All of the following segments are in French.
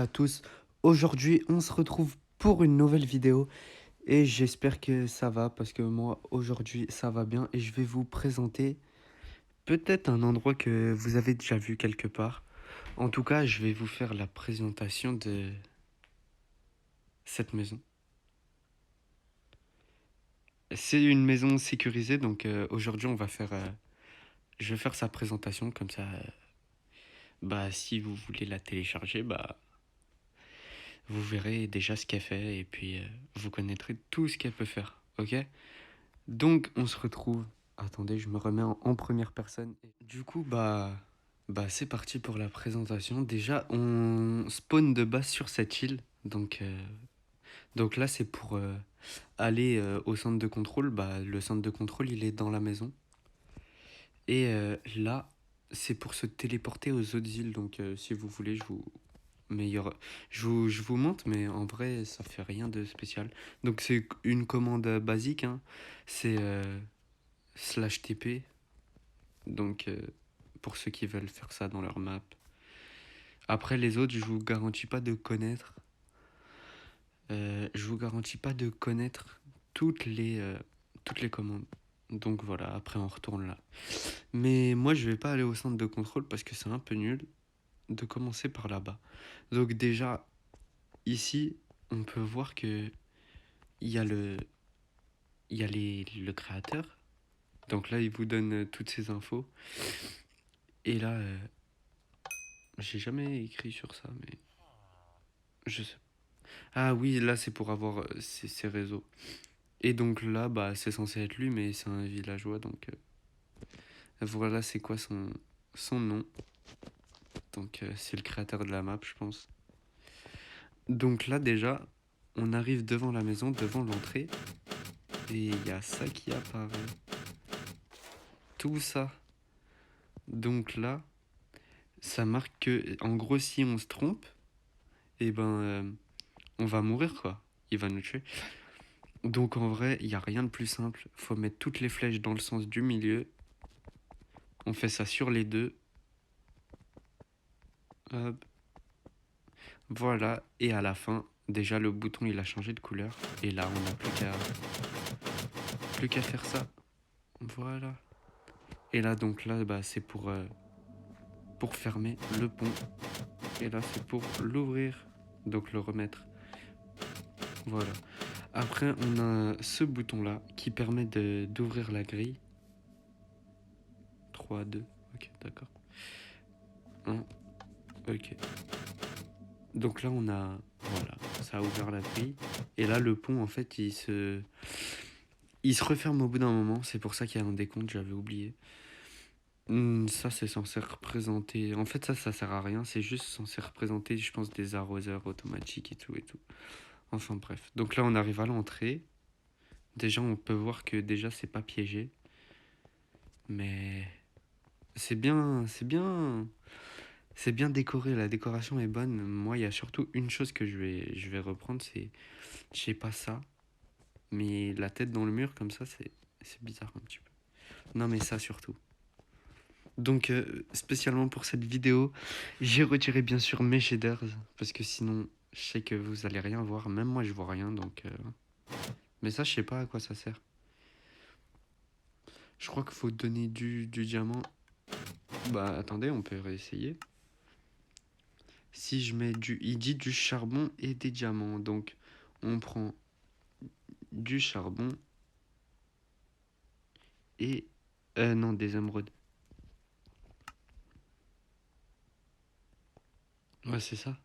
à tous. Aujourd'hui, on se retrouve pour une nouvelle vidéo et j'espère que ça va parce que moi, aujourd'hui, ça va bien et je vais vous présenter peut-être un endroit que vous avez déjà vu quelque part. En tout cas, je vais vous faire la présentation de cette maison. C'est une maison sécurisée, donc aujourd'hui, je vais faire sa présentation comme ça. Bah, si vous voulez la télécharger, bah, vous verrez déjà ce qu'elle fait et puis vous connaîtrez tout ce qu'elle peut faire, ok? Donc on se retrouve. Attendez, je me remets en première personne. Du coup, c'est parti pour la présentation. Déjà, on spawn de base sur cette île. Donc là, c'est pour aller au centre de contrôle. Bah, le centre de contrôle, il est dans la maison. Et là, c'est pour se téléporter aux autres îles. Donc si vous voulez, je vous montre, mais en vrai, ça fait rien de spécial. Donc c'est une commande basique, hein. C'est slash TP. Donc pour ceux qui veulent faire ça dans leur map. Après les autres, je vous garantis pas de connaître. Je vous garantis pas de connaître toutes les commandes. Donc voilà, après on retourne là. Mais moi je vais pas aller au centre de contrôle parce que c'est un peu nul de commencer par là-bas. Donc déjà, ici, on peut voir que il y a le créateur. Donc là, il vous donne toutes ces infos. Et là, j'ai jamais écrit sur ça, mais je sais. Ah oui, là, c'est pour avoir ses réseaux. Et donc là, bah, c'est censé être lui, mais c'est un villageois, donc voilà, c'est quoi son nom. Donc c'est le créateur de la map, je pense. Donc là, déjà, on arrive devant la maison, devant l'entrée, et il y a ça qui apparaît. Tout ça. Donc là, ça marque que, en gros, si on se trompe, et on va mourir, quoi. Il va nous tuer. Donc en vrai, il n'y a rien de plus simple. Faut mettre toutes les flèches dans le sens du milieu. On fait ça sur les deux. Hop. Voilà. Et à la fin, déjà le bouton il a changé de couleur. Et là, on n'a plus qu'à faire ça. Voilà. Et là, donc là, bah, c'est pour fermer le pont. Et là, c'est pour l'ouvrir. Donc le remettre. Voilà. Après, on a ce bouton-là qui permet d'ouvrir la grille. 3, 2. Ok, d'accord. 1. Ok. Donc là, voilà, ça a ouvert la grille. Et là, le pont, en fait, il se referme au bout d'un moment. C'est pour ça qu'il y a un décompte, j'avais oublié. Ça, c'est censé représenter... En fait, ça sert à rien. C'est juste censé représenter, je pense, des arroseurs automatiques et tout et tout. Enfin, bref. Donc là, on arrive à l'entrée. Déjà, on peut voir que déjà, c'est pas piégé. Mais c'est bien décoré. La décoration est bonne. Moi, il y a surtout une chose que je vais reprendre, c'est... Je sais pas ça. Mais la tête dans le mur, comme ça, c'est bizarre un petit peu. Non, mais ça surtout. Donc, spécialement pour cette vidéo, j'ai retiré bien sûr mes shaders. Parce que sinon, je sais que vous allez rien voir. Même moi, je vois rien. Donc, mais ça, je sais pas à quoi ça sert. Je crois qu'il faut donner du diamant. Bah, attendez, on peut réessayer. Si je mets il dit du charbon et des diamants. Donc, on prend du charbon et... non, des émeraudes. Ouais, c'est ça.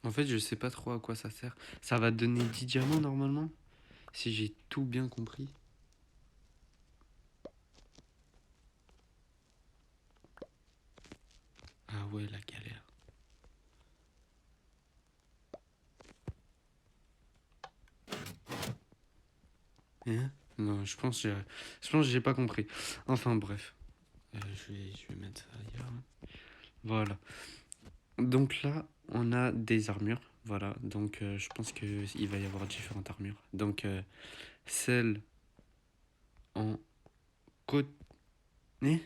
En fait, je sais pas trop à quoi ça sert. Ça va donner 10 diamants normalement, si j'ai tout bien compris. Ah ouais, la galère. Hein? Non, je pense que j'ai pas compris. Enfin bref, je vais mettre ça ailleurs. Voilà. Donc là, on a des armures. Voilà. Donc je pense qu'il va y avoir différentes armures. Donc celle en côte. Eh,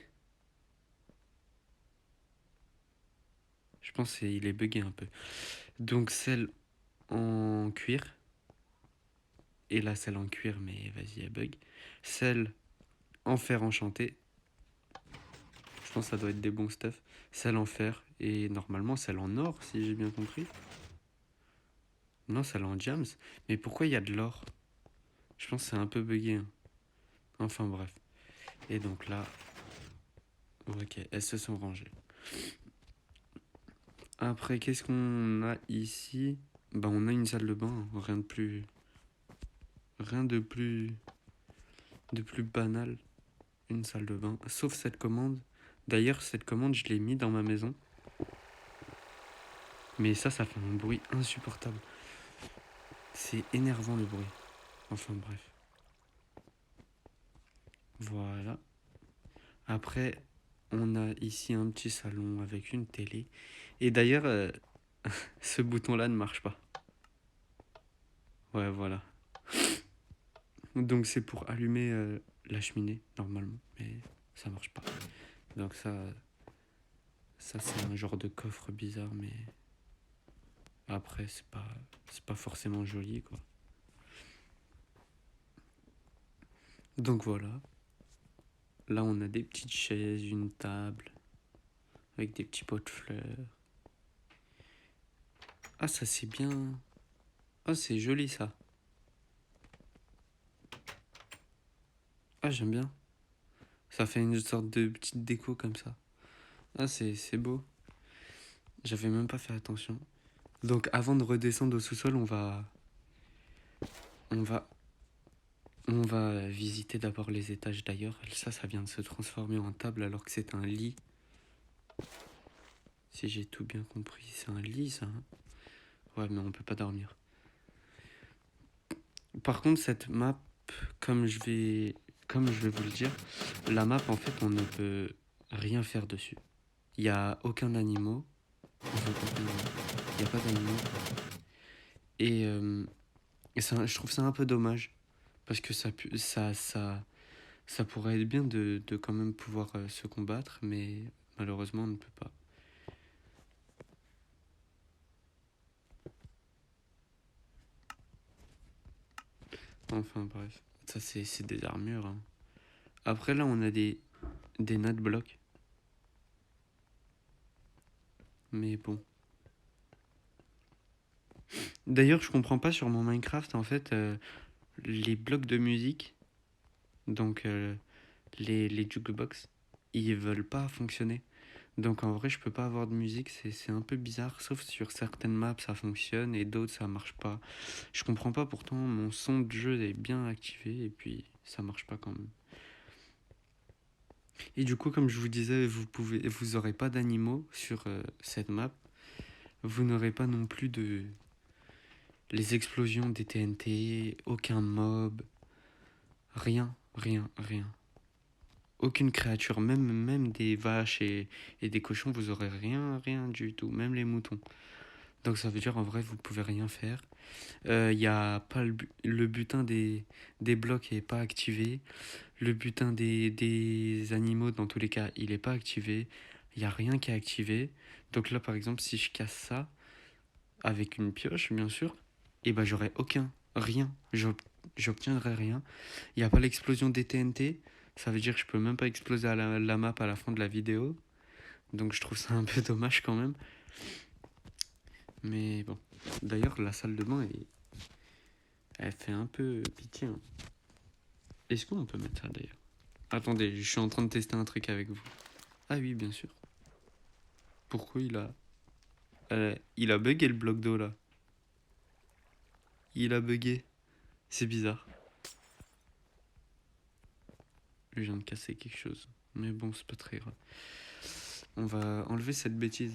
je pense qu'il est bugué un peu. Donc celle en cuir. Et là, celle en cuir, mais vas-y, elle bug. Celle en fer enchanté. Je pense que ça doit être des bons stuff. Celle en fer. Et normalement, celle en or, si j'ai bien compris. Non, celle en diams. Mais pourquoi il y a de l'or? Je pense que c'est un peu bugué, hein. Enfin bref. Et donc là, ok, elles se sont rangées. Après, qu'est-ce qu'on a ici? Bah, on a une salle de bain, hein. Rien de plus banal. Une salle de bain. Sauf cette commande. D'ailleurs, cette commande, je l'ai mis dans ma maison. Mais ça fait un bruit insupportable. C'est énervant le bruit. Enfin bref. Voilà. Après, on a ici un petit salon avec une télé. Et d'ailleurs, ce bouton-là ne marche pas. Ouais, voilà. Donc c'est pour allumer la cheminée, normalement. Mais ça marche pas. Donc ça c'est un genre de coffre bizarre, mais après, c'est pas forcément joli, quoi. Donc voilà. Là, on a des petites chaises, une table, avec des petits pots de fleurs. Ah, ça c'est bien. Ah, c'est joli ça. Ah, j'aime bien. Ça fait une sorte de petite déco comme ça. Ah, c'est beau. J'avais même pas fait attention. Donc, avant de redescendre au sous-sol, on va, on va visiter d'abord les étages d'ailleurs. Ça vient de se transformer en table alors que c'est un lit. Si j'ai tout bien compris, c'est un lit ça, hein. Ouais, mais on peut pas dormir. Par contre, cette map, comme je vais, comme je vais vous le dire, la map en fait, on ne peut rien faire dessus. Il n'y a aucun animal. Enfin, il n'y a pas d'animaux. Et, ça, je trouve ça un peu dommage. Parce que ça pourrait être bien de quand même pouvoir se combattre, mais malheureusement, on ne peut pas. Enfin bref, ça c'est des armures, hein. Après là, on a des nut blocks. Mais bon. D'ailleurs, je comprends pas sur mon Minecraft, en fait, les blocs de musique, donc les jukebox, ils veulent pas fonctionner. Donc en vrai, je peux pas avoir de musique, c'est un peu bizarre, sauf sur certaines maps ça fonctionne et d'autres ça marche pas. Je comprends pas, pourtant mon son de jeu est bien activé et puis ça marche pas quand même. Et du coup, comme je vous disais, vous aurez pas d'animaux sur cette map. Vous n'aurez pas non plus de les explosions des TNT, aucun mob, rien, rien, rien. Aucune créature, même des vaches et des cochons, vous aurez rien, rien du tout, même les moutons. Donc ça veut dire en vrai vous pouvez rien faire. Il y a pas le butin des blocs est pas activé. Le butin des animaux dans tous les cas il est pas activé. Il y a rien qui est activé. Donc là par exemple si je casse ça avec une pioche bien sûr, et ben j'aurai aucun rien. J'obtiendrai rien. Il y a pas l'explosion des TNT. Ça veut dire que je peux même pas exploser à la map à la fin de la vidéo. Donc je trouve ça un peu dommage quand même. Mais bon. D'ailleurs, la salle de bain, elle fait un peu pitié, hein. Est-ce qu'on peut mettre ça d'ailleurs? Attendez, je suis en train de tester un truc avec vous. Ah oui, bien sûr. Pourquoi il a bugué le bloc d'eau là? Il a bugué. C'est bizarre. Je viens de casser quelque chose. Mais bon, c'est pas très grave. On va enlever cette bêtise.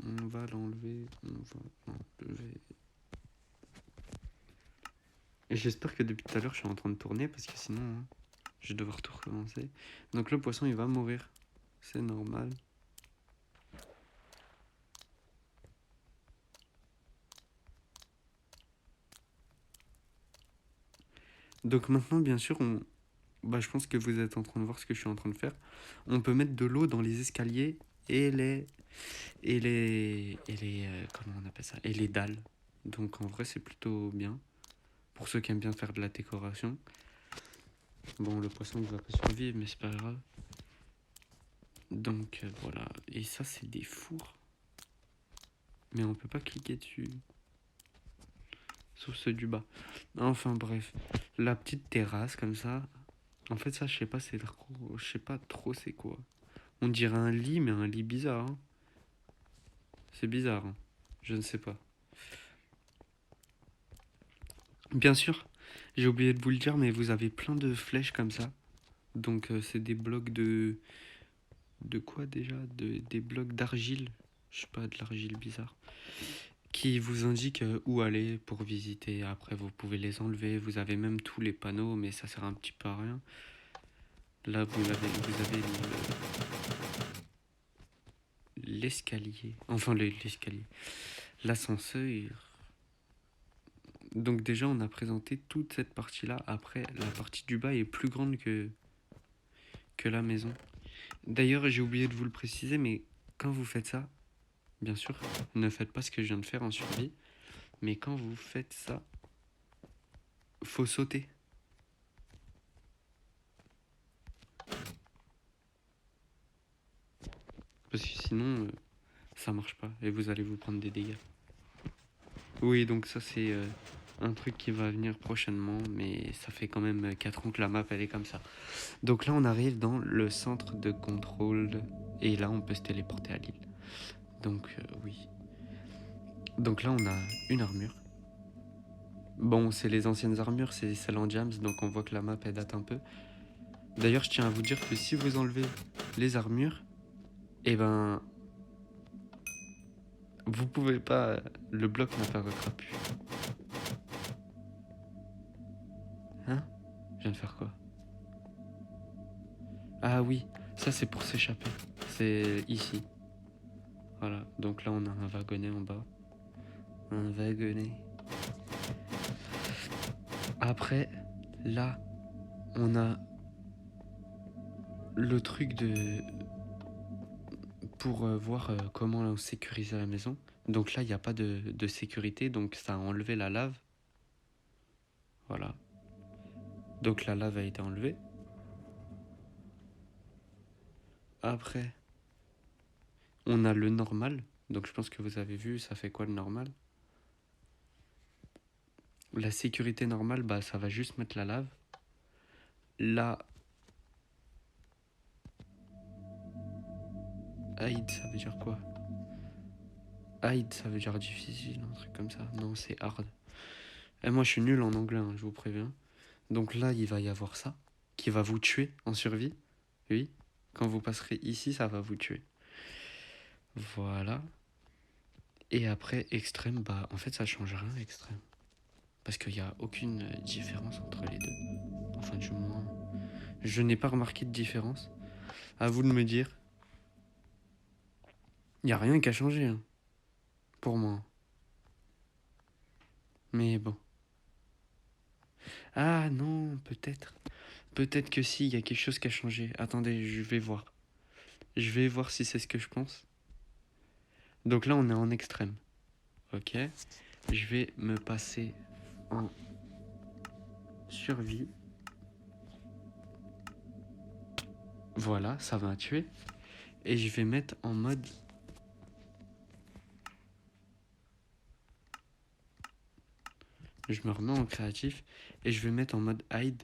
On va l'enlever. On va l'enlever. Et j'espère que depuis tout à l'heure, je suis en train de tourner parce que sinon, hein, je vais devoir tout recommencer. Donc le poisson, il va mourir. C'est normal. Donc maintenant, bien sûr, Bah, je pense que vous êtes en train de voir ce que je suis en train de faire. On peut mettre de l'eau dans les escaliers et comment on appelle ça? Et les dalles. Donc en vrai, c'est plutôt bien. Pour ceux qui aiment bien faire de la décoration. Bon, le poisson ne va pas survivre, mais c'est pas grave. Donc voilà. Et ça, c'est des fours. Mais on peut pas cliquer dessus. Sauf ceux du bas. Enfin bref. La petite terrasse comme ça. En fait, ça, je sais pas, c'est trop. Je sais pas trop c'est quoi. On dirait un lit, mais un lit bizarre, hein. C'est bizarre, hein. Je ne sais pas. Bien sûr, j'ai oublié de vous le dire, mais vous avez plein de flèches comme ça. Donc c'est des blocs de... De quoi déjà? Des blocs d'argile. Je sais pas, de l'argile bizarre. Qui vous indiquent où aller pour visiter. Après, vous pouvez les enlever. Vous avez même tous les panneaux, mais ça sert un petit peu à rien. Là, vous avez l'escalier. Enfin, l'escalier. L'ascenseur. Donc déjà, on a présenté toute cette partie-là. Après, la partie du bas est plus grande que la maison. D'ailleurs, j'ai oublié de vous le préciser, mais quand vous faites ça, bien sûr, ne faites pas ce que je viens de faire en survie. Mais quand vous faites ça, faut sauter. Parce que sinon, ça marche pas et vous allez vous prendre des dégâts. Oui, donc ça c'est un truc qui va venir prochainement, mais ça fait quand même 4 ans que la map elle est comme ça. Donc là on arrive dans le centre de contrôle et là on peut se téléporter à l'île. Donc oui. Donc là on a une armure. Bon, c'est les anciennes armures, c'est celle en Jams, donc on voit que la map elle date un peu. D'ailleurs, je tiens à vous dire que si vous enlevez les armures, eh ben, vous pouvez pas. Le bloc n'apparaîtra plus. Hein? Je viens de faire quoi? Ah oui, ça c'est pour s'échapper. C'est ici. Voilà, donc là on a un wagonnet en bas. Un wagonnet. Après, là, on a le truc de... Pour voir comment sécuriser la maison. Donc là, il n'y a pas de sécurité, donc ça a enlevé la lave. Voilà. Donc la lave a été enlevée. Après, on a le normal. Donc je pense que vous avez vu, ça fait quoi le normal? La sécurité normale, bah ça va juste mettre la lave. La hide, ça veut dire quoi? Hide, ça veut dire difficile, un truc comme ça. Non, c'est hard. Et moi, je suis nul en anglais, hein, je vous préviens. Donc là, il va y avoir ça, qui va vous tuer en survie. Oui, quand vous passerez ici, ça va vous tuer. Voilà. Et après, extrême, bah en fait, ça change rien, extrême. Parce qu'il n'y a aucune différence entre les deux. Enfin, du moins, je n'ai pas remarqué de différence. À vous de me dire. Il n'y a rien qui a changé, hein, pour moi. Mais bon. Ah non, peut-être. Peut-être que si, il y a quelque chose qui a changé. Attendez, je vais voir. Je vais voir si c'est ce que je pense. Donc là, on est en extrême. Ok. Je vais me passer en survie. Voilà, ça va tuer. Et je vais mettre en mode... Je me remets en créatif. Et je vais mettre en mode hide.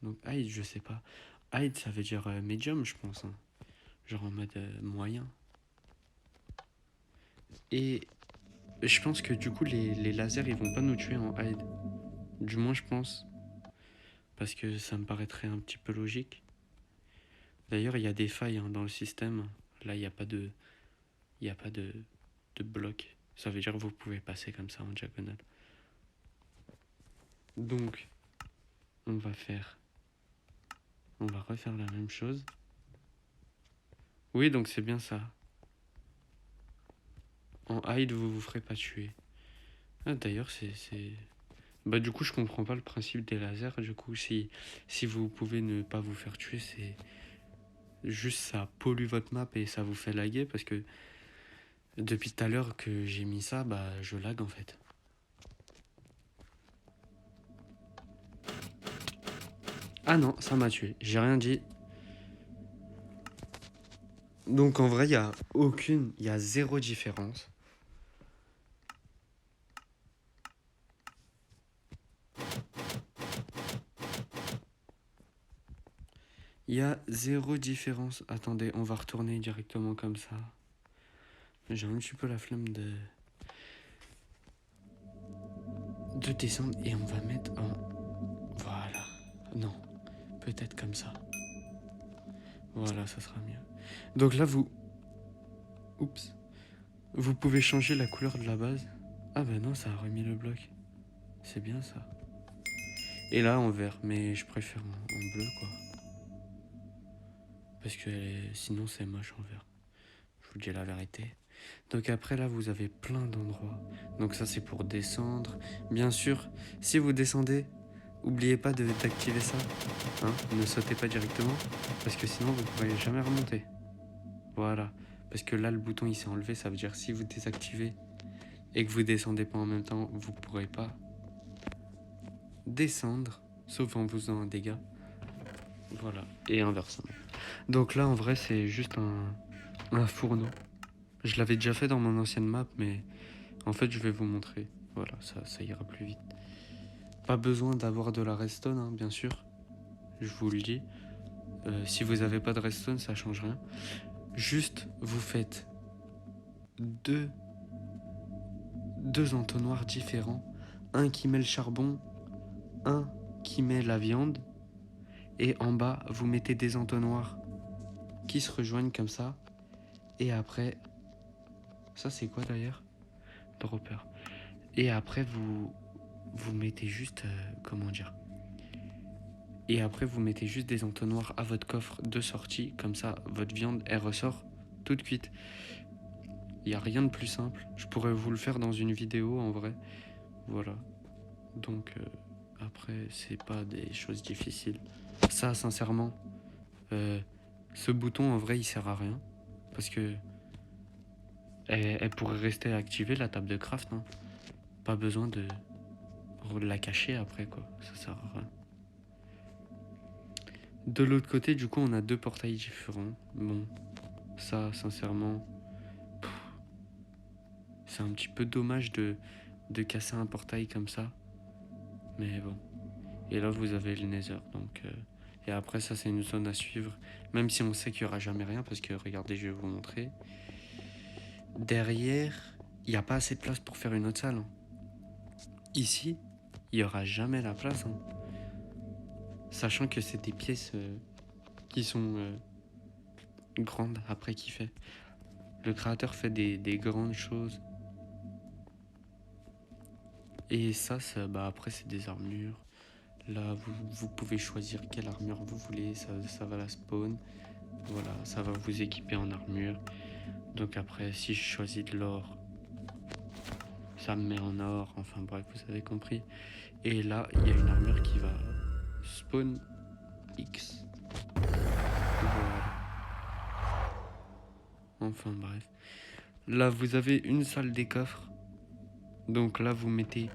Donc hide, je sais pas. Hide, ça veut dire medium, je pense, hein. Genre en mode moyen. Et je pense que du coup, les lasers, ils vont pas nous tuer en hide. Du moins, je pense. Parce que ça me paraîtrait un petit peu logique. D'ailleurs, il y a des failles hein, dans le système. Là, il n'y a pas de... Il n'y a pas de bloc. Ça veut dire que vous pouvez passer comme ça en diagonale. Donc, on va faire... On va refaire la même chose. Oui, donc c'est bien ça. En hide, vous vous ferez pas tuer. Ah, d'ailleurs, c'est... Bah du coup je comprends pas le principe des lasers. Du coup si vous pouvez ne pas vous faire tuer, c'est juste ça pollue votre map et ça vous fait laguer parce que depuis tout à l'heure que j'ai mis ça, bah je lag en fait. Ah non, ça m'a tué. J'ai rien dit. Donc en vrai, il y a zéro différence. Il y a zéro différence. Attendez, on va retourner directement comme ça. J'ai un petit peu la flemme de descendre et on va mettre en... Voilà. Non, peut-être comme ça. Voilà, ça sera mieux. Donc là, Oups. Vous pouvez changer la couleur de la base. Ah bah non, ça a remis le bloc. C'est bien ça. Et là, en vert, mais je préfère en bleu, quoi. Parce que sinon, c'est moche en vert. Je vous dis la vérité. Donc après là vous avez plein d'endroits. Donc ça c'est pour descendre. Bien sûr, si vous descendez, n'oubliez pas d'activer ça. Hein, ne sautez pas directement parce que sinon vous ne pourrez jamais remonter. Voilà. Parce que là le bouton il s'est enlevé, ça veut dire si vous désactivez et que vous descendez pas en même temps, vous ne pourrez pas descendre, sauf en vous faisant un dégât. Voilà. Et inversement. Donc là en vrai c'est juste un fourneau. Je l'avais déjà fait dans mon ancienne map mais en fait, je vais vous montrer. Voilà, ça ira plus vite. Pas besoin d'avoir de la redstone, hein, bien sûr. Je vous le dis. Si vous n'avez pas de redstone, ça change rien. Juste, vous faites deux, deux entonnoirs différents. Un qui met le charbon, un qui met la viande. Et en bas, vous mettez des entonnoirs qui se rejoignent comme ça. Et après... Ça, c'est quoi d'ailleurs? Dropper. Et après, vous mettez juste... comment dire? Et après, vous mettez juste des entonnoirs à votre coffre de sortie. Comme ça, votre viande, elle ressort toute cuite. Il n'y a rien de plus simple. Je pourrais vous le faire dans une vidéo, en vrai. Voilà. Donc, après, c'est pas des choses difficiles. Ça, sincèrement, ce bouton, en vrai, il sert à rien. Parce que elle pourrait rester activée, la table de craft. Hein. Pas besoin de la cacher après, quoi. Ça sert à rien. De l'autre côté, du coup, on a deux portails différents. Bon, ça, sincèrement, c'est un petit peu dommage de casser un portail comme ça. Mais bon. Et là, vous avez le Nether. Donc, et après, ça, c'est une zone à suivre. Même si on sait qu'il n'y aura jamais rien. Parce que, regardez, je vais vous montrer. Derrière, il n'y a pas assez de place pour faire une autre salle. Hein. Ici, il n'y aura jamais la place. Hein. Sachant que c'est des pièces qui sont grandes après qu'il fait. Le créateur fait des grandes choses. Et ça bah après, c'est des armures. Là, vous pouvez choisir quelle armure vous voulez. Ça va la spawn. Voilà, ça va vous équiper en armure. Donc après, si je choisis de l'or, ça me met en or. Enfin bref, vous avez compris. Et là, il y a une armure qui va spawn X. Voilà. Enfin bref. Là, vous avez une salle des coffres. Donc là, vous mettez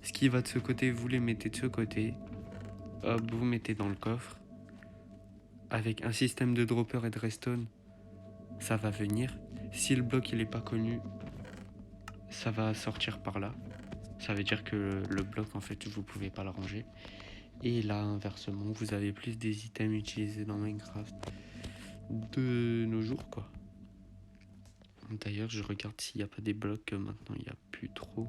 ce qui va de ce côté, vous les mettez de ce côté. Hop, vous mettez dans le coffre. Avec un système de dropper et de redstone, ça va venir. Si le bloc il est pas connu, ça va sortir par là. Ça veut dire que le bloc en fait vous pouvez pas le ranger. Et là inversement, vous avez plus des items utilisés dans Minecraft de nos jours quoi. D'ailleurs je regarde s'il n'y a pas des blocs, maintenant il n'y a plus trop.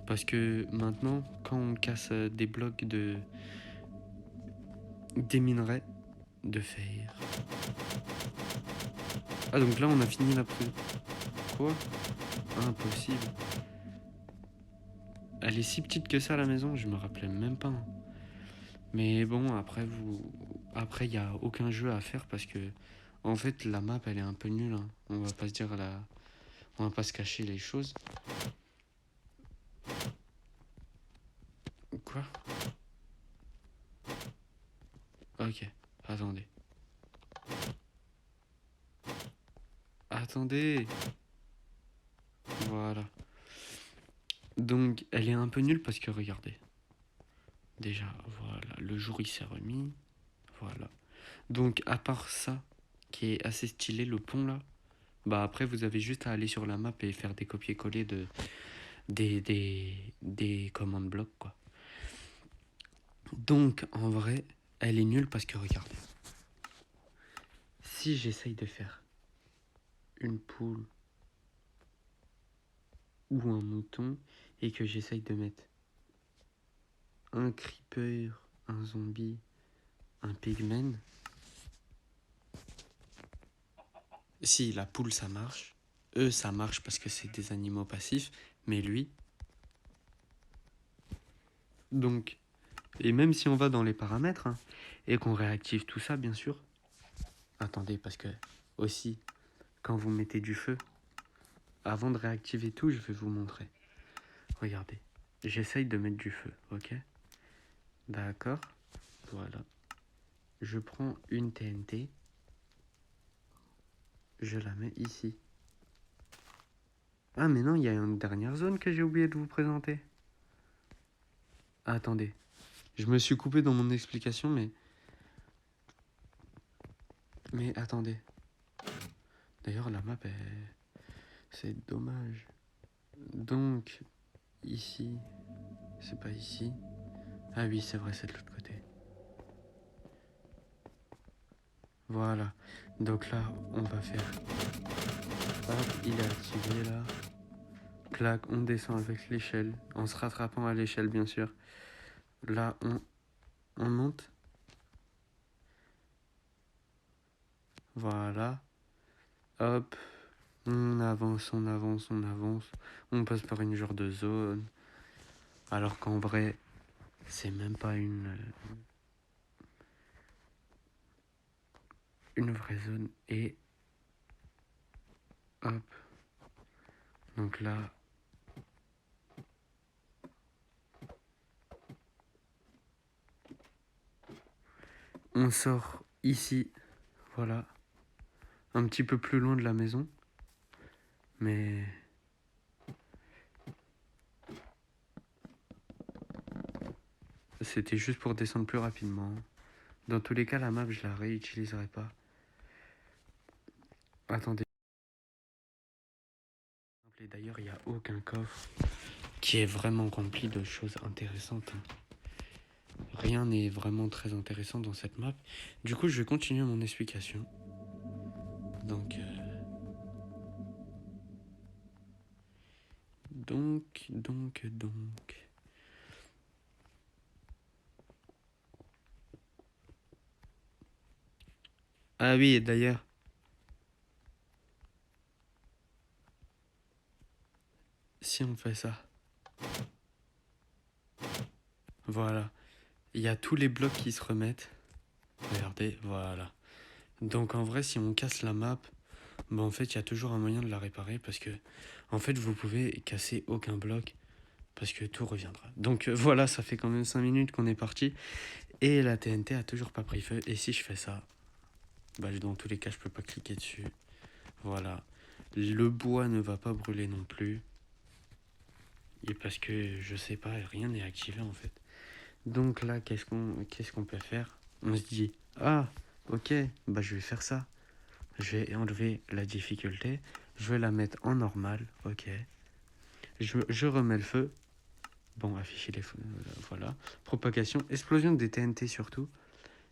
Parce que maintenant quand on casse des blocs des minerais de fer. Ah donc là on a fini la prison. Quoi? Impossible. Elle est si petite que ça la maison, je me rappelais même pas. Hein. Mais bon, après il y a aucun jeu à faire parce que en fait la map elle est un peu nulle. Hein. On va pas se dire on va pas se cacher les choses. Quoi? Ok, attendez. Attendez. Voilà. Donc, elle est un peu nulle parce que regardez. Déjà, voilà, le jour il s'est remis. Voilà. Donc, à part ça, qui est assez stylé, le pont là, bah après, vous avez juste à aller sur la map et faire des copier-coller des commandes blocs, quoi. Donc, en vrai, elle est nulle parce que regardez. Si j'essaye de faire une poule ou un mouton et que j'essaye de mettre un creeper, un zombie, un pigman, si la poule ça marche, eux ça marche parce que c'est des animaux passifs, mais lui, donc, et même si on va dans les paramètres hein, et qu'on réactive tout ça bien sûr, attendez parce que aussi quand vous mettez du feu, avant de réactiver tout, je vais vous montrer. Regardez, j'essaye de mettre du feu, ok? D'accord, voilà. Je prends une TNT, je la mets ici. Ah mais non, il y a une dernière zone que j'ai oublié de vous présenter. Ah, attendez, je me suis coupé dans mon explication, mais attendez. D'ailleurs, la map, c'est dommage. Donc, ici, c'est pas ici. Ah oui, c'est vrai, c'est de l'autre côté. Voilà. Donc là, on va faire... Hop, il est activé là. Clac, on descend avec l'échelle. En se rattrapant à l'échelle, bien sûr. Là, on monte. Voilà. Hop. On avance, on avance, on avance. On passe par une genre de zone. Alors qu'en vrai, c'est même pas une vraie zone. Et hop. Donc là, on sort ici. Voilà. Un petit peu plus loin de la maison. Mais... c'était juste pour descendre plus rapidement. Dans tous les cas, la map, je la réutiliserai pas. Attendez. Et d'ailleurs, il n'y a aucun coffre qui est vraiment rempli de choses intéressantes. Rien n'est vraiment très intéressant dans cette map. Du coup, je vais continuer mon explication. Donc... Donc... Ah oui, et d'ailleurs... Si on fait ça... Voilà. Il y a tous les blocs qui se remettent. Regardez, voilà. Donc en vrai, si on casse la map, bah en fait, il y a toujours un moyen de la réparer parce que, en fait, vous pouvez casser aucun bloc parce que tout reviendra. Donc voilà, ça fait quand même 5 minutes qu'on est parti et la TNT a toujours pas pris feu. Et si je fais ça, bah dans tous les cas, je peux pas cliquer dessus. Voilà. Le bois ne va pas brûler non plus. Et parce que je sais pas, rien n'est activé en fait. Donc là, qu'est-ce qu'on peut faire? On se dit, ah, ok, bah je vais faire ça. Je vais enlever la difficulté. Je vais la mettre en normal, ok. Je remets le feu. Bon, afficher les feux, voilà. Propagation, explosion des TNT surtout.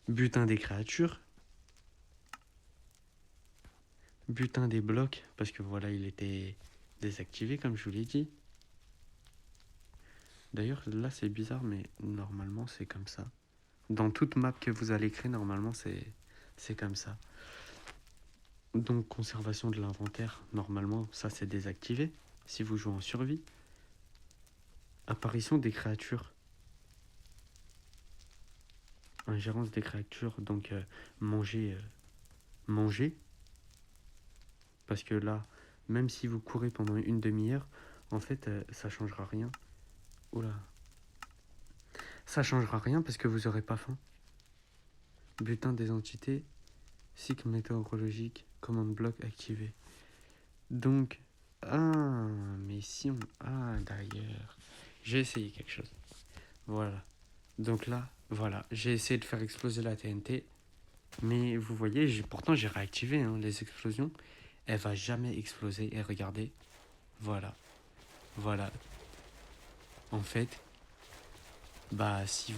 Butin des créatures. Butin des blocs, parce que voilà, il était désactivé comme je vous l'ai dit. D'ailleurs, là c'est bizarre, mais normalement c'est comme ça. Dans toute map que vous allez créer, normalement c'est comme ça. Donc conservation de l'inventaire, normalement ça c'est désactivé si vous jouez en survie. Apparition des créatures. Ingérence des créatures, donc manger. Parce que là, même si vous courez pendant une demi-heure, en fait ça changera rien. Oula. ça changera rien parce que vous aurez pas faim. Butin des entités, cycle météorologique, commande bloc activé. Donc, mais si on... d'ailleurs, j'ai essayé quelque chose. Voilà. Donc là, voilà, j'ai essayé de faire exploser la TNT. Mais vous voyez, pourtant j'ai réactivé les explosions. Elle va jamais exploser. Et regardez, voilà. Voilà. En fait, si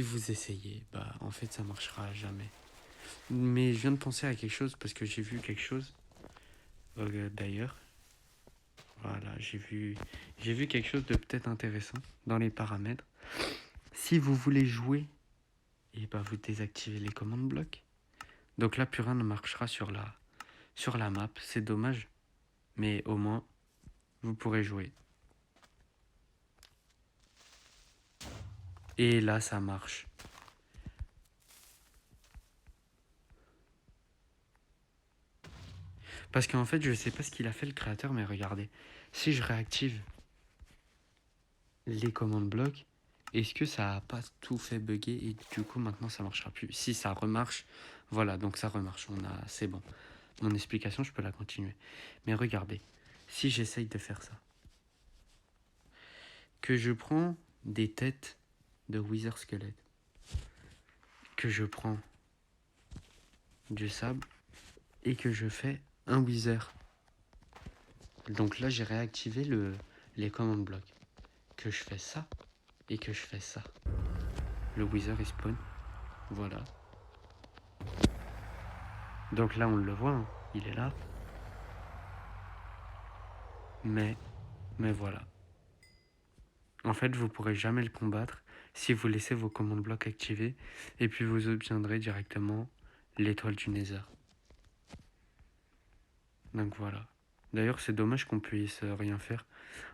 vous essayez, en fait ça marchera jamais. Mais je viens de penser à quelque chose parce que j'ai vu quelque chose. D'ailleurs, voilà, j'ai vu quelque chose de peut-être intéressant dans les paramètres. Si vous voulez jouer, et vous désactivez les commandes blocs. Donc là, plus rien ne marchera sur la map. C'est dommage, mais au moins vous pourrez jouer. Et là, ça marche. Parce qu'en fait, je sais pas ce qu'il a fait le créateur, mais regardez. Si je réactive les commandes blocs, est-ce que ça a pas tout fait bugger et du coup maintenant ça marchera plus? Si ça remarche, voilà, donc ça remarche. C'est bon. Mon explication, je peux la continuer. Mais regardez, si j'essaye de faire ça, que je prends des têtes de Wither Squelette, que je prends du sable et que je fais un Wither. Donc là, j'ai réactivé les commandes blocs. Que je fais ça et que je fais ça. Le Wither il spawn. Voilà. Donc là, on le voit, il est là. Mais voilà. En fait, vous pourrez jamais le combattre si vous laissez vos commandes blocs activées et puis vous obtiendrez directement l'étoile du Nether. Donc voilà. D'ailleurs, c'est dommage qu'on puisse rien faire.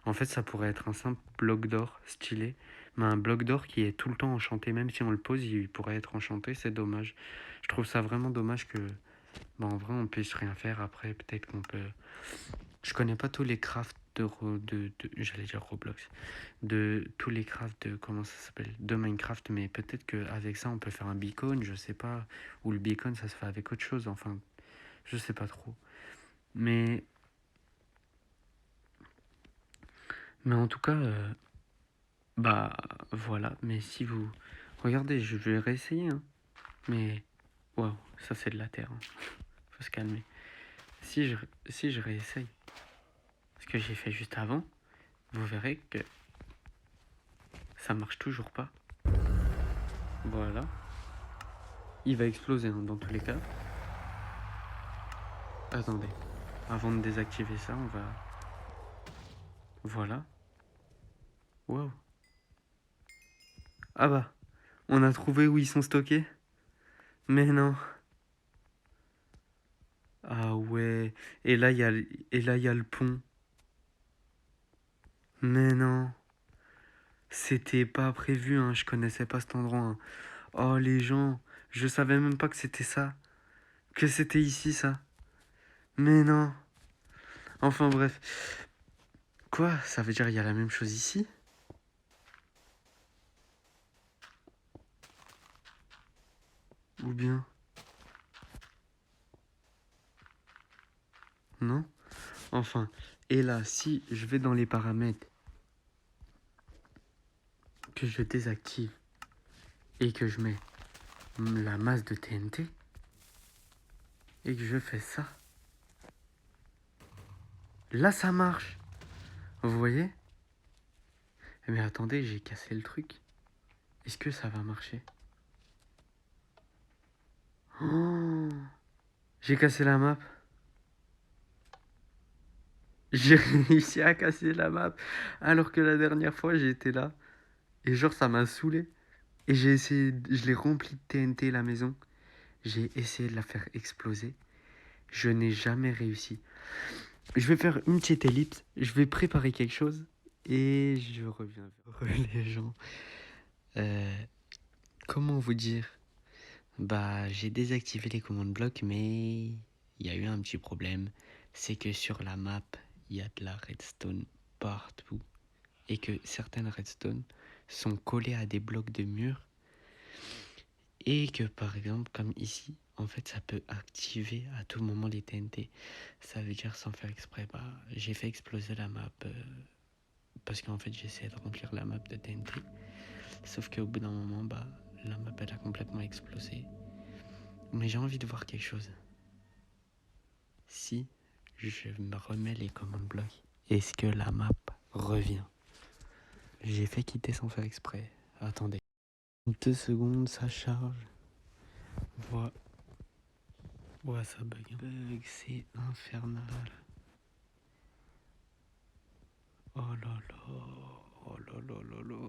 En fait, ça pourrait être un simple bloc d'or stylé, mais un bloc d'or qui est tout le temps enchanté, même si on le pose, il pourrait être enchanté, c'est dommage. Je trouve ça vraiment dommage que, en vrai, on puisse rien faire. Après, peut-être qu'on peut... Je connais pas tous les crafts j'allais dire Roblox, de tous les crafts de, comment ça s'appelle, de Minecraft, mais peut-être qu'avec ça, on peut faire un beacon, je sais pas, ou le beacon, ça se fait avec autre chose, enfin, je sais pas trop. Mais en tout cas, voilà. Mais si vous... Regardez, je vais réessayer. Mais, waouh, ça c'est de la terre. Faut se calmer. Si je réessaye ce que j'ai fait juste avant, vous verrez que ça marche toujours pas. Voilà. Il va exploser dans tous les cas. Attendez. Avant de désactiver ça, on va... Voilà. Waouh. Ah on a trouvé où ils sont stockés. Mais non. Ah ouais. Et là, il y a le pont. Mais non. C'était pas prévu, je connaissais pas cet endroit. Oh les gens, je savais même pas que c'était ça. Que c'était ici ça. Mais non. Enfin bref. Quoi? Ça veut dire il y a la même chose ici? Ou bien? Non? Enfin. Et là, si je vais dans les paramètres, que je désactive et que je mets la masse de TNT et que je fais ça, là ça marche. Vous voyez? Mais attendez, j'ai cassé le truc. Est-ce que ça va marcher? Oh, j'ai cassé la map. J'ai réussi à casser la map alors que la dernière fois j'étais là. Et genre ça m'a saoulé. Et je l'ai rempli de TNT la maison. J'ai essayé de la faire exploser. Je n'ai jamais réussi. Je vais faire une petite ellipse. Je vais préparer quelque chose. Et je reviens vers les gens. Comment vous dire? J'ai désactivé les commandes blocs, mais il y a eu un petit problème. C'est que sur la map, il y a de la redstone partout. et que certaines redstone sont collées à des blocs de mur et que par exemple comme ici, en fait ça peut activer à tout moment les TNT. Ça veut dire sans faire exprès, j'ai fait exploser la map parce qu'en fait j'essayais de remplir la map de TNT. Sauf qu'au bout d'un moment, la map elle a complètement explosé. Mais j'ai envie de voir quelque chose. Si je me remets les command blocks, est-ce que la map revient? J'ai fait quitter sans faire exprès. Attendez. 2 secondes, ça charge. Ouais, ça bug. Bug, c'est infernal. Oh là là. Oh là là là là.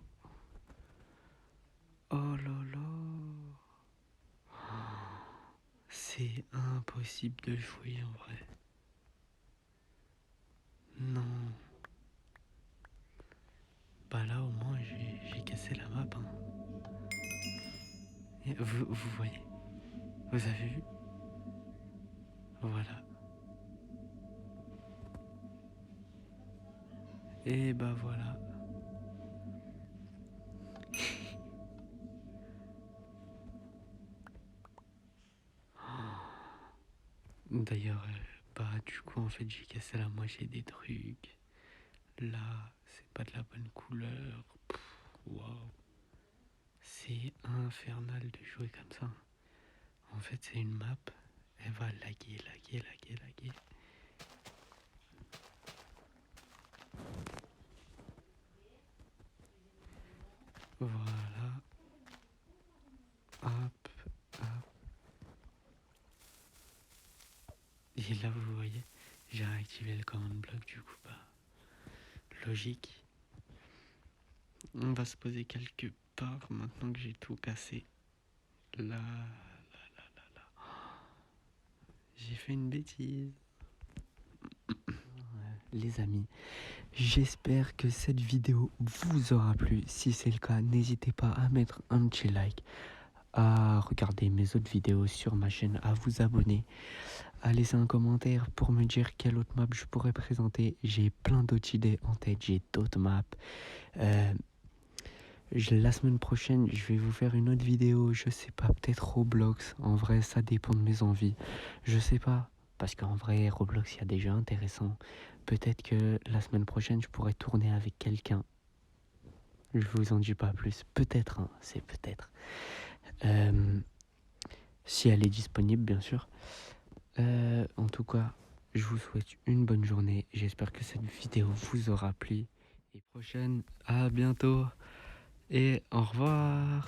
Oh là là. C'est impossible de jouer en vrai. Non. Bah là au moins j'ai cassé la map. Et vous voyez? Vous avez vu? Voilà. Et bah voilà. D'ailleurs, du coup en fait j'ai cassé la moitié des trucs. Là, c'est pas de la bonne couleur. Waouh. C'est infernal de jouer comme ça. En fait, c'est une map. Elle va laguer. Voilà. Hop, hop. Et là, vous voyez, j'ai réactivé le command block. Du coup, logique. On va se poser quelque part maintenant que j'ai tout cassé. Là, j'ai fait une bêtise. Les amis, j'espère que cette vidéo vous aura plu. Si c'est le cas, n'hésitez pas à mettre un petit like, à regarder mes autres vidéos sur ma chaîne, à vous abonner, à laisser un commentaire pour me dire quelle autre map je pourrais présenter. J'ai plein d'autres idées en tête, j'ai d'autres maps. La semaine prochaine, je vais vous faire une autre vidéo, je sais pas, peut-être Roblox. En vrai, ça dépend de mes envies. Je sais pas, parce qu'en vrai, Roblox, il y a des jeux intéressants. Peut-être que la semaine prochaine, je pourrais tourner avec quelqu'un. Je vous en dis pas plus. Peut-être, hein, c'est peut-être. Si elle est disponible, bien sûr. En tout cas, je vous souhaite une bonne journée. J'espère que cette vidéo vous aura plu. Et prochaine, à bientôt. Et au revoir.